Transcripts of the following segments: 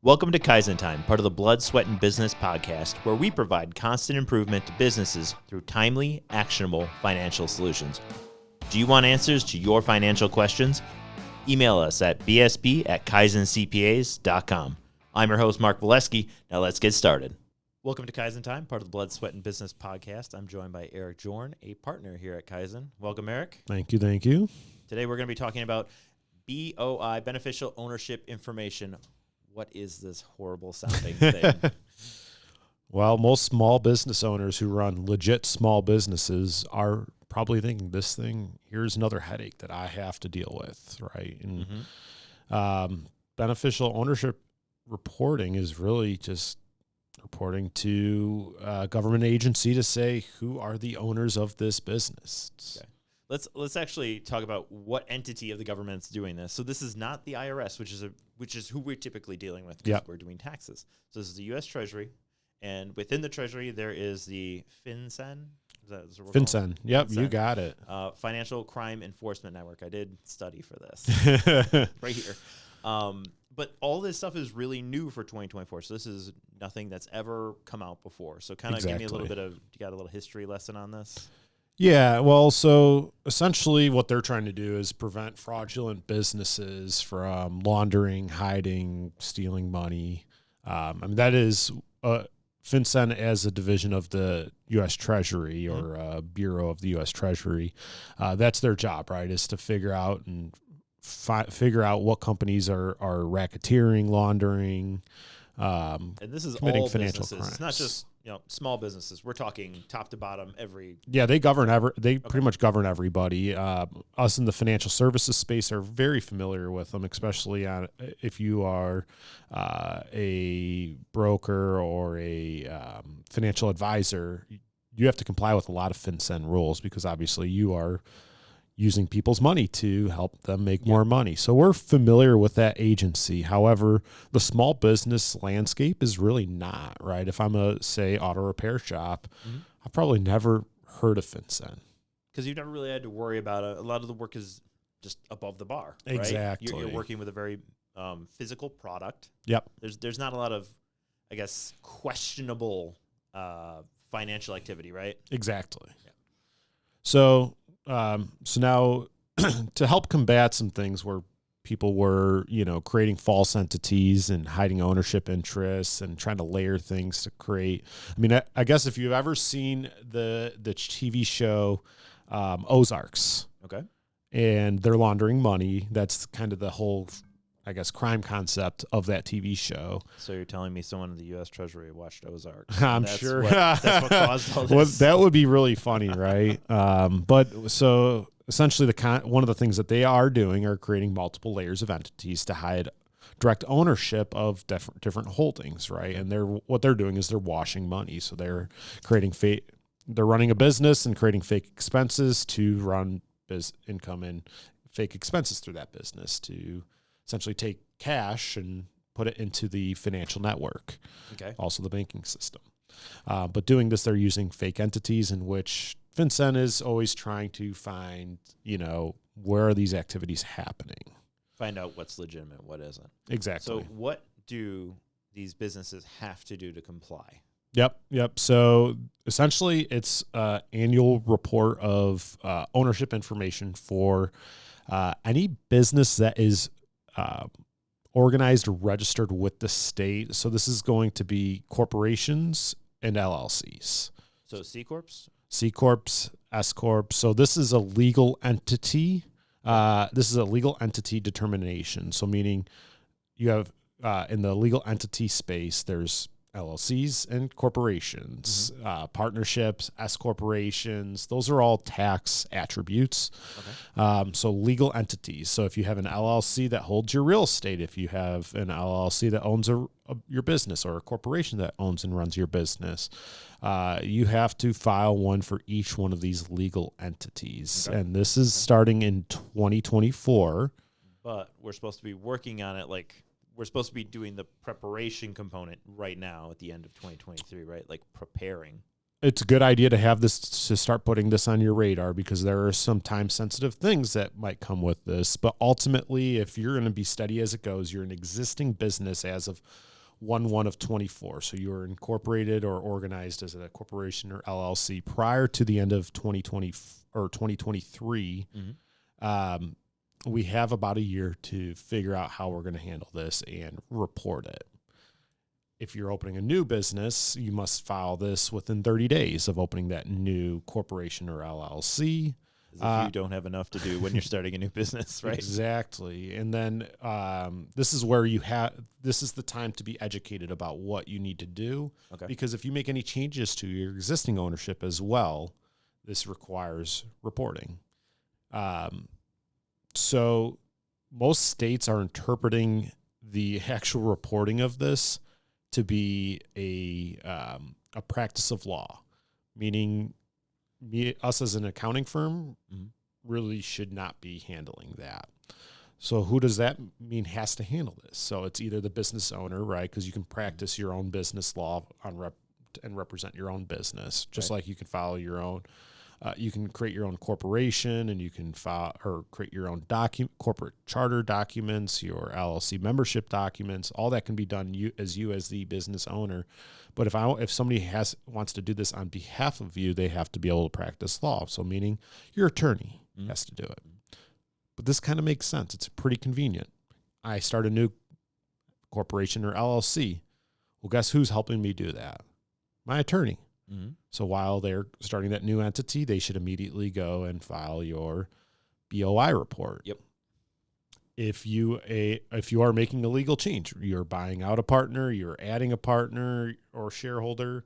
Welcome to Kaizen Time, part of the Blood, Sweat, and Business podcast, where we provide constant improvement to businesses through timely, actionable financial solutions. Do you want answers to your financial questions? Email us at bsp@kaizencpas.com. I'm your host, Mark Valesky. Now let's get started. Welcome to Kaizen Time, part of the Blood, Sweat, and Business podcast. I'm joined by Eric Jorn, a partner here at Kaizen. Welcome, Eric. Thank you. Today we're going to be talking about BOI, Beneficial Ownership Information. What is this horrible sounding thing? Well, most small business owners who run legit small businesses are probably thinking here's another headache that I have to deal with, right? And beneficial ownership reporting is really just reporting to a government agency to say who are the owners of this business. Okay. Let's actually talk about what entity of the government's doing this. So this is not the IRS, which is who we're typically dealing with because we're doing taxes. So this is the U.S. Treasury, and within the Treasury there is the FinCEN. Is that FinCEN. Yep, FinCEN. You got it. Financial Crime Enforcement Network. I did study for this right here. But all this stuff is really new for 2024. So this is nothing that's ever come out before. So kind of give me a little bit of, you got a little history lesson on this? Yeah, well, so essentially what they're trying to do is prevent fraudulent businesses from laundering, hiding, stealing money. That is FinCEN as a division of the U.S. Treasury or a bureau of the U.S. Treasury. That's their job, right, is to figure out what companies are racketeering, laundering, and this is committing all financial businesses. crimes. It's not just small businesses. We're talking top to bottom. They govern pretty much govern everybody. Us in the financial services space are very familiar with them, especially if you are a broker or a financial advisor. You have to comply with a lot of FinCEN rules because obviously you are using people's money to help them make more money. So we're familiar with that agency. However, the small business landscape is really not, right? If I'm a, say, auto repair shop, I've probably never heard of FinCEN. Because you've never really had to worry about it. A lot of the work is just above the bar, right? Exactly. You're working with a very physical product. Yep. There's not a lot of, I guess, questionable financial activity, right? Exactly. Yeah. So now to help combat some things where people were, creating false entities and hiding ownership interests and trying to layer things to create. I guess if you've ever seen the TV show Ozarks, okay, and they're laundering money, that's kind of the whole, I guess, crime concept of that TV show. So you're telling me someone in the U.S. Treasury watched Ozark? I'm sure that's what caused all this. Well, that would be really funny, right? But so essentially, one of the things that they are doing are creating multiple layers of entities to hide direct ownership of different holdings, right? And what they're doing is they're washing money. So they're creating they're running a business and creating fake expenses to run income and fake expenses through that business to essentially take cash and put it into the financial network, also the banking system. But doing this, they're using fake entities in which FinCEN is always trying to find, where are these activities happening? Find out what's legitimate, what isn't. Exactly. So what do these businesses have to do to comply? Yep. So essentially, it's an annual report of ownership information for any business that is organized or registered with the state. So this is going to be corporations and LLCs. So C corps, S corps. So this is a legal entity. This is a legal entity determination. So meaning you have in the legal entity space, there's LLCs and corporations, partnerships, S corporations. Those are all tax attributes. Okay. So legal entities. So if you have an LLC that holds your real estate, if you have an LLC that owns your business or a corporation that owns and runs your business, you have to file one for each one of these legal entities. Okay. And this is starting in 2024. But we're supposed to be working on it we're supposed to be doing the preparation component right now at the end of 2023, right? Like preparing. it's a good idea to have this, to start putting this on your radar, because there are some time sensitive things that might come with this. But ultimately, if you're going to be steady as it goes, you're an existing business as of 1/1 of 24. So you're incorporated or organized as a corporation or LLC prior to the end of 2020 or 2023. We have about a year to figure out how we're going to handle this and report it. If you're opening a new business, you must file this within 30 days of opening that new corporation or LLC. As if you don't have enough to do when you're starting a new business, right? Exactly. And then this is where this is the time to be educated about what you need to do. Okay. Because if you make any changes to your existing ownership as well, this requires reporting. So most states are interpreting the actual reporting of this to be a practice of law, meaning us as an accounting firm really should not be handling that. So who does that mean has to handle this? So it's either the business owner, right? Because you can practice your own business law and represent your own business, just like you can file your own. You can create your own corporation, and you can file or create your own corporate charter documents, your LLC membership documents. All that can be done as the business owner. But if somebody wants to do this on behalf of you, they have to be able to practice law. So meaning your attorney has to do it. But this kind of makes sense. It's pretty convenient. I start a new corporation or LLC. Well, guess who's helping me do that? My attorney. So while they're starting that new entity, they should immediately go and file your BOI report. Yep. If you are making a legal change, you're buying out a partner, you're adding a partner or shareholder,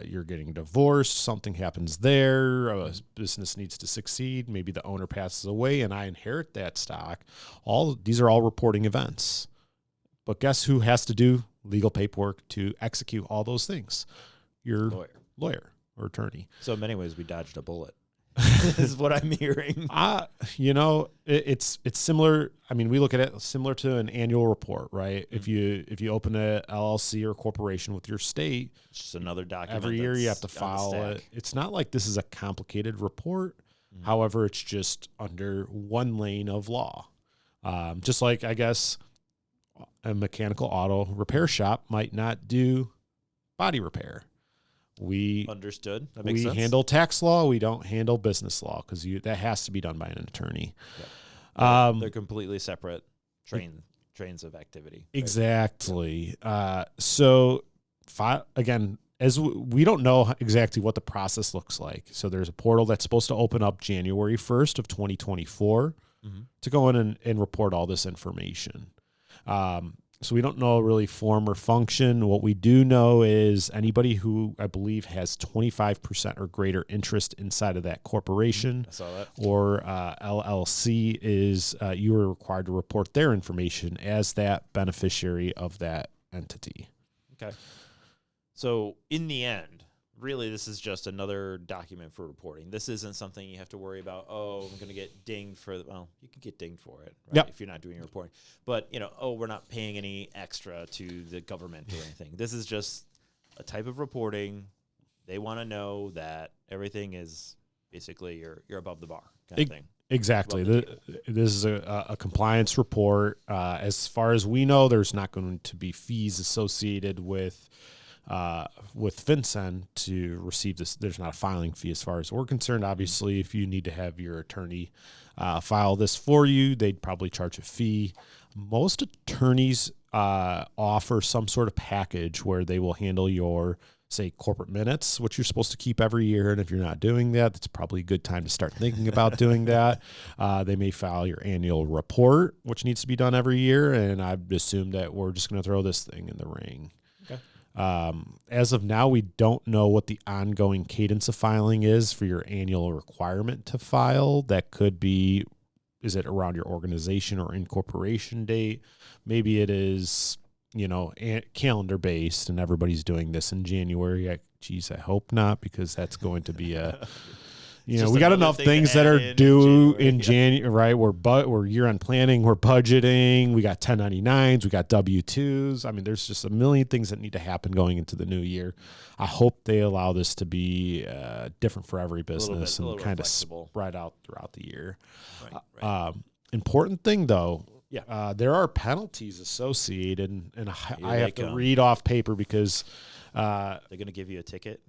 you're getting divorced, something happens there, a business needs to succeed, maybe the owner passes away and I inherit that stock. These are all reporting events. But guess who has to do legal paperwork to execute all those things? Your lawyer or attorney. So in many ways, we dodged a bullet. Is what I'm hearing. It's similar. I mean, we look at it similar to an annual report, right? If you open a LLC or corporation with your state, it's just another document. Every year you have to file it. It's not like this is a complicated report. However, it's just under one lane of law. Just like, I guess, a mechanical auto repair shop might not do body repair. Understood. That makes sense. We handle tax law. We don't handle business law because that has to be done by an attorney. Yeah. They're completely separate trains of activity. Exactly. So again, as we don't know exactly what the process looks like. So there's a portal that's supposed to open up January 1st of 2024 to go in and report all this information. So we don't know really form or function. What we do know is anybody who I believe has 25% or greater interest inside of that corporation or LLC is you are required to report their information as that beneficiary of that entity. Okay. So in the end, really, this is just another document for reporting. This isn't something you have to worry about. Oh, I'm going to get dinged for you could get dinged for it, right? If you're not doing your reporting. But, we're not paying any extra to the government or anything. This is just a type of reporting. They want to know that everything is basically you're above the bar kind of thing. Exactly. This is a compliance report. As far as we know, there's not going to be fees associated with FinCEN to receive this. There's not a filing fee as far as we're concerned. Obviously, if you need to have your attorney file this for you, they'd probably charge a fee. Most attorneys offer some sort of package where they will handle your, say, corporate minutes, which you're supposed to keep every year. And if you're not doing that, that's probably a good time to start thinking about doing that. They may file your annual report, which needs to be done every year. And I'd assume that we're just going to throw this thing in the ring. Okay. As of now, we don't know what the ongoing cadence of filing is for your annual requirement to file. That could be, is it around your organization or incorporation date? Maybe it is, calendar based and everybody's doing this in January. I hope not, because that's going to be a, You know, Just we got another enough thing to things that add are due in January. January, right? We're year-end planning, we're budgeting, we got 1099s, we got W-2s. I mean, there's just a million things that need to happen going into the new year. I hope they allow this to be different for every business a little and kind of flexible. spread out throughout the year. Right. Important thing, though, Yeah. there are penalties associated, and I they have to come. read off paper because They're going to give you a ticket.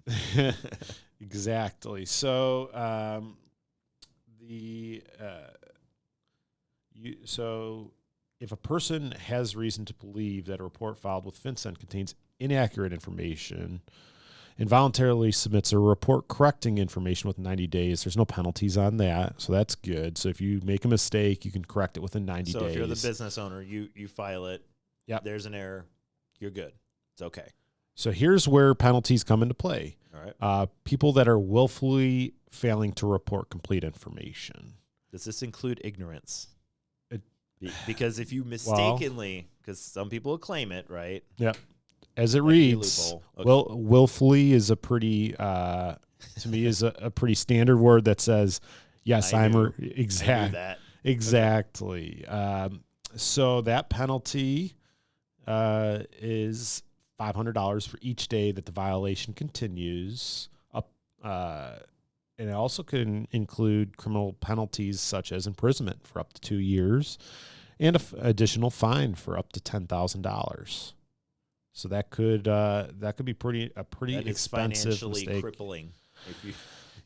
exactly. So so if a person has reason to believe that a report filed with FinCEN contains inaccurate information and voluntarily submits a report correcting information within 90 days, there's no penalties on that. So that's good. So if you make a mistake, you can correct it within 90 days. So if you're the business owner, you file it. Yep. There's an error. You're good. It's okay. So here's where penalties come into play. All right. People that are willfully failing to report complete information. Does this include ignorance? It- Because if you mistakenly, because some people will claim it, right? Yep. As it That could be a reads, loophole. Okay. willfully is a pretty, to me, is a pretty standard word that says, yes, I knew exactly. that. So that penalty is $500 for each day that the violation continues. And it also can include criminal penalties such as imprisonment for up to 2 years and an additional fine for up to $10,000. So that could be a pretty That is expensive financially mistake. crippling.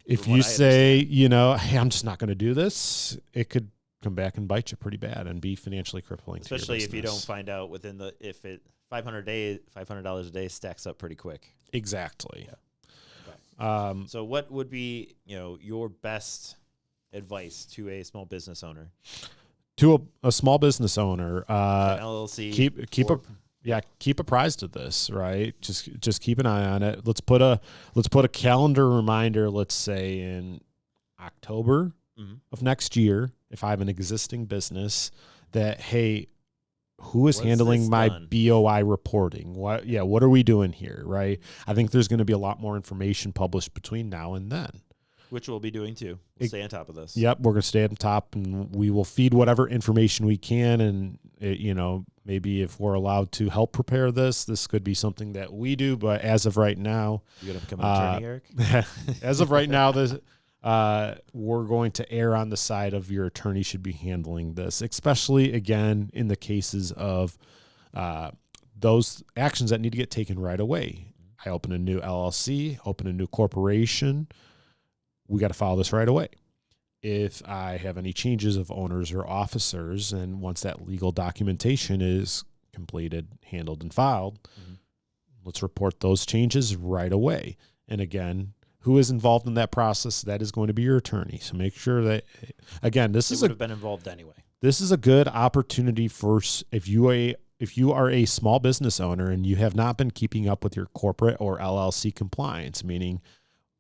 If from you what I say, you know, hey, I'm just not going to do this, it could come back and bite you pretty bad and be financially crippling. Especially to your if you don't business. find out within $500 a day stacks up pretty quick. Exactly. So what would be, your best advice to a small business owner? To a small business owner, An LLC. keep apprised of this, right? Just keep an eye on it. Let's put a calendar reminder, let's say in October of next year, if I have an existing business, that hey, who is What's handling this my done? BOI reporting? What are we doing here, right? I think there's going to be a lot more information published between now and then. Which we'll be doing too. We'll stay on top of this. Yep, we're going to stay on top, and we will feed whatever information we can. And maybe if we're allowed to help prepare this could be something that we do. But as of right now, You gonna become an attorney, Eric? as of right now, we're going to err on the side of your attorney should be handling this, especially again in the cases of those actions that need to get taken right away. I open a new LLC, open a new corporation. We got to follow this right away. If I have any changes of owners or officers, and once that legal documentation is completed, handled, and filed, let's report those changes right away. And again, who is involved in that process? That is going to be your attorney. So make sure that, again, They would have been involved anyway. this is a good opportunity for if you are a small business owner and you have not been keeping up with your corporate or LLC compliance, meaning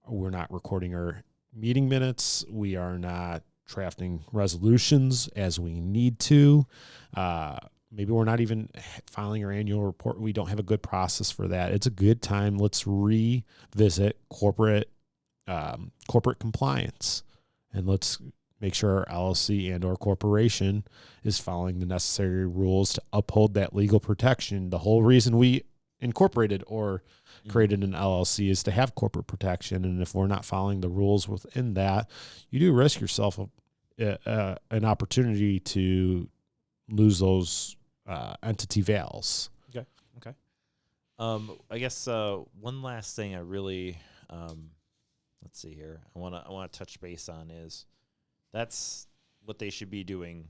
we're not recording our meeting minutes, we are not drafting resolutions as we need to. Maybe we're not even filing our annual report. We don't have a good process for that. It's a good time. Let's revisit corporate compliance, and let's make sure our LLC and or corporation is following the necessary rules to uphold that legal protection. The whole reason we incorporated or created an LLC is to have corporate protection. And if we're not following the rules within that, you do risk yourself an opportunity to lose those entity vales. Okay. I guess one last thing I really let's see here. I want to touch base on is that's what they should be doing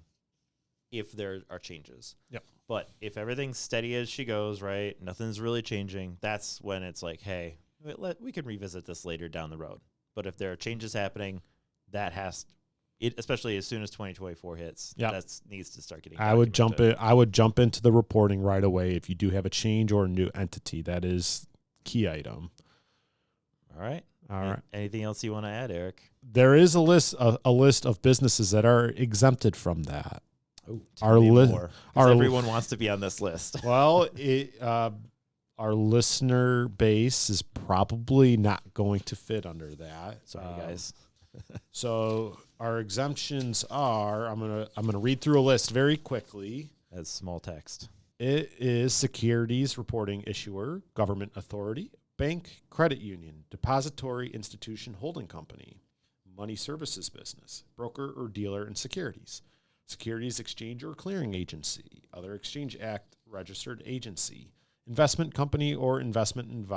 if there are changes. Yep. But if everything's steady as she goes, right, nothing's really changing, that's when it's like, hey, we can revisit this later down the road. But if there are changes happening, especially as soon as 2024 hits, that needs to start getting. I would jump into the reporting right away if you do have a change or a new entity. That is key item. All right. Anything else you want to add, Eric? There is a list of businesses that are exempted from that. Oh, everyone wants to be on this list. Well, our listener base is probably not going to fit under that. Sorry, guys. So our exemptions are, I'm gonna read through a list very quickly. That's small text. It is securities reporting issuer, government authority, bank, credit union, depository institution holding company, money services business, broker or dealer in securities, securities exchange or clearing agency, other Exchange Act registered agency, investment company or investment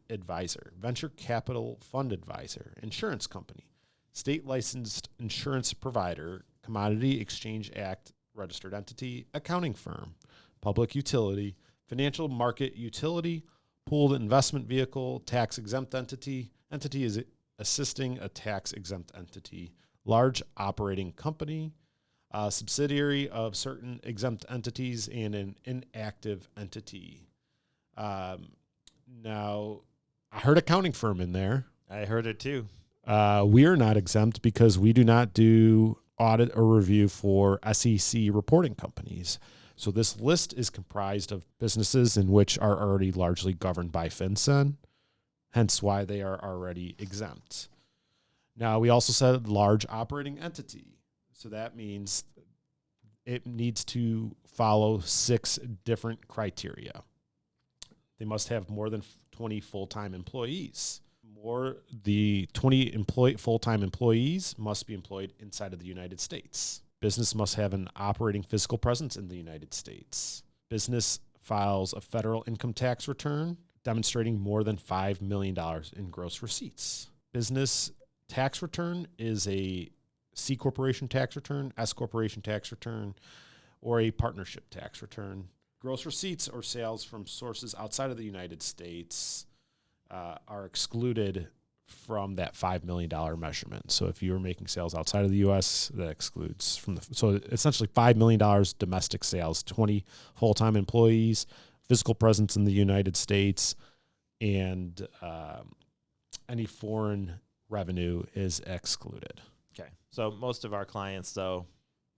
advisor, venture capital fund advisor, insurance company, state licensed insurance provider, Commodity Exchange Act registered entity, accounting firm, public utility, financial market utility, pooled investment vehicle, tax exempt entity. Entity is assisting a tax exempt entity, large operating company, subsidiary of certain exempt entities, and an inactive entity. Now, I heard accounting firm in there. I heard it too. We are not exempt because we do not do audit or review for SEC reporting companies. So this list is comprised of businesses in which are already largely governed by FinCEN, hence why they are already exempt. Now, we also said large operating entity. So that means it needs to follow 6 different criteria. They must have more than 20 full-time employees. The 20 full-time employees must be employed inside of the United States. Business must have an operating physical presence in the United States. Business files a federal income tax return demonstrating more than $5 million in gross receipts. Business tax return is a C corporation tax return, S corporation tax return, or a partnership tax return. Gross receipts or sales from sources outside of the United States are excluded from that $5 million measurement. So if you're making sales outside of the U.S., that excludes from so essentially $5 million domestic sales, 20 full-time employees, physical presence in the United States, and any foreign revenue is excluded. Okay. So most of our clients, though,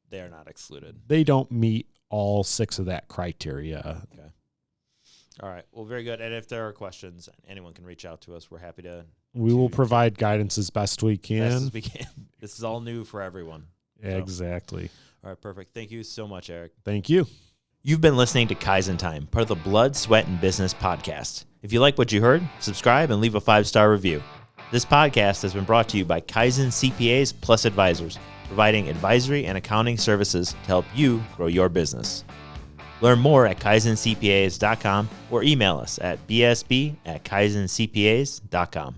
they are not excluded. They don't meet all 6 of that criteria. Okay. All right. Well, very good. And if there are questions, anyone can reach out to us. We're happy to. We will provide guidance as best we can. Best as we can. This is all new for everyone. So. Exactly. All right. Perfect. Thank you so much, Eric. Thank you. You've been listening to Kaizen Time, part of the Blood, Sweat, and Business podcast. If you like what you heard, subscribe and leave a 5-star review. This podcast has been brought to you by Kaizen CPAs Plus Advisors, providing advisory and accounting services to help you grow your business. Learn more at kaizencpas.com or email us at bsb@kaizencpas.com.